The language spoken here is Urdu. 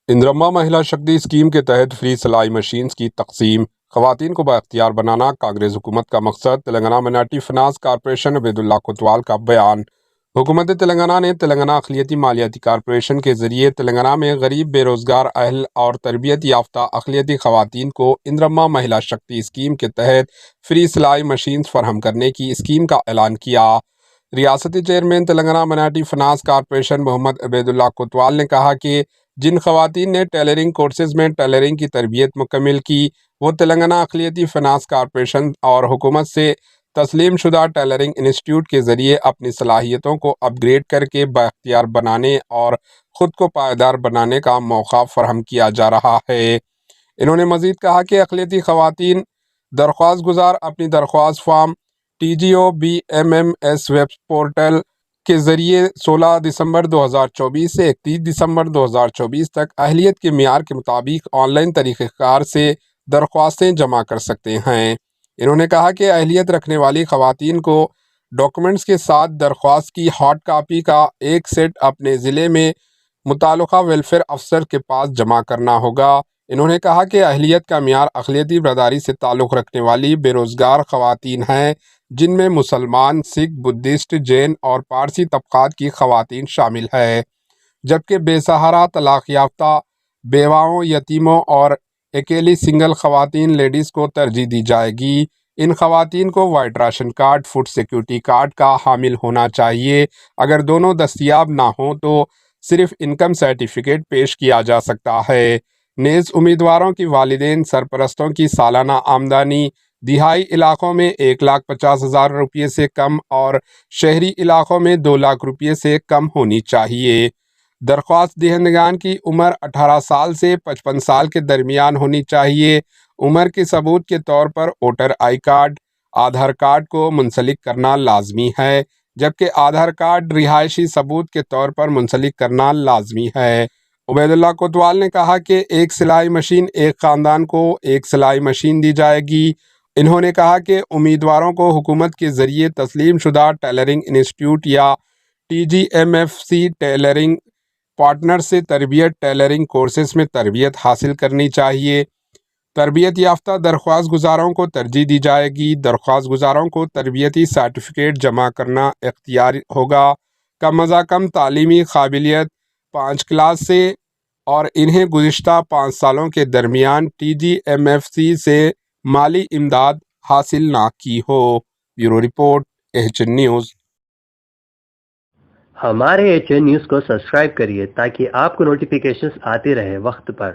اندرما مہیلا شکتی اسکیم کے تحت فری سلائی مشینز کی تقسیم، خواتین کو بااختیار بنانا کانگریس حکومت کا مقصد، Telangana minority finance corporation Ubaidullah Kotwal کا بیان۔ حکومت تلنگانہ نے تلنگانہ اقلیتی مالیاتی کارپوریشن کے ذریعے تلنگانہ میں غریب، بے روزگار اہل اور تربیت یافتہ اقلیتی خواتین کو اندرما مہیلا شکتی اسکیم کے تحت فری سلائی مشینز فراہم کرنے کی اسکیم کا اعلان کیا۔ ریاستی chairman Telangana minority finance corporation Mohammed Ubaidullah Kotwal نے کہا کہ جن خواتین نے ٹیلرنگ کورسز میں ٹیلرنگ کی تربیت مکمل کی، وہ تلنگانہ اقلیتی فنانس کارپوریشن اور حکومت سے تسلیم شدہ ٹیلرنگ انسٹیٹیوٹ کے ذریعے اپنی صلاحیتوں کو اپ گریڈ کر کے بااختیار بنانے اور خود کو پائیدار بنانے کا موقع فراہم کیا جا رہا ہے۔ انہوں نے مزید کہا کہ اقلیتی خواتین درخواست گزار اپنی درخواست فارم TGOBMMS ویب پورٹل کے ذریعے 16 دسمبر 2024 سے 31 دسمبر 2024 تک اہلیت کے معیار کے مطابق آن لائن طریقہ کار سے درخواستیں جمع کر سکتے ہیں۔ انہوں نے کہا کہ اہلیت رکھنے والی خواتین کو ڈاکومنٹس کے ساتھ درخواست کی ہارڈ کاپی کا ایک سیٹ اپنے ضلع میں متعلقہ ویلفیئر افسر کے پاس جمع کرنا ہوگا۔ انہوں نے کہا کہ اہلیت کا معیار اقلیتی برادری سے تعلق رکھنے والی بے روزگار خواتین ہیں، جن میں مسلمان، سکھ، بدھسٹ، جین اور پارسی طبقات کی خواتین شامل ہے، جبکہ بے سہارا، طلاق یافتہ، بیواؤں، یتیموں اور اکیلی سنگل خواتین لیڈیز کو ترجیح دی جائے گی۔ ان خواتین کو white ration card, food security card کا حامل ہونا چاہیے۔ اگر دونوں دستیاب نہ ہوں تو صرف انکم سرٹیفکیٹ پیش کیا جا سکتا ہے۔ نیز امیدواروں کی والدین سرپرستوں کی سالانہ آمدنی دیہی علاقوں میں 1,50,000 روپے سے کم اور شہری علاقوں میں 2 لاکھ روپے سے کم ہونی چاہیے۔ درخواست دہندگان کی عمر 18 سال سے 55 سال کے درمیان ہونی چاہیے۔ عمر کے ثبوت کے طور پر voter I card, Aadhaar card کو منسلک کرنا لازمی ہے، جبکہ آدھار کارڈ رہائشی ثبوت کے طور پر منسلک کرنا لازمی ہے۔ عبید اللہ کوتوال نے کہا کہ ایک سلائی مشین ایک خاندان کو ایک سلائی مشین دی جائے گی۔ انہوں نے کہا کہ امیدواروں کو حکومت کے ذریعے تسلیم شدہ ٹیلرنگ انسٹیٹیوٹ یا TGMFC ٹیلرنگ پارٹنر سے تربیت ٹیلرنگ کورسز میں تربیت حاصل کرنی چاہیے۔ تربیت یافتہ درخواست گزاروں کو ترجیح دی جائے گی۔ درخواست گزاروں کو تربیتی سرٹیفکیٹ جمع کرنا اختیاری ہوگا۔ کم از کم تعلیمی قابلیت 5 کلاس سے اور انہیں گزشتہ 5 سالوں کے درمیان TGMFC سے مالی امداد حاصل نہ کی ہو۔ Bureau report AHN news. ہمارے AHN نیوز کو سبسکرائب کریے تاکہ آپ کو نوٹیفیکیشنز آتے رہے وقت پر۔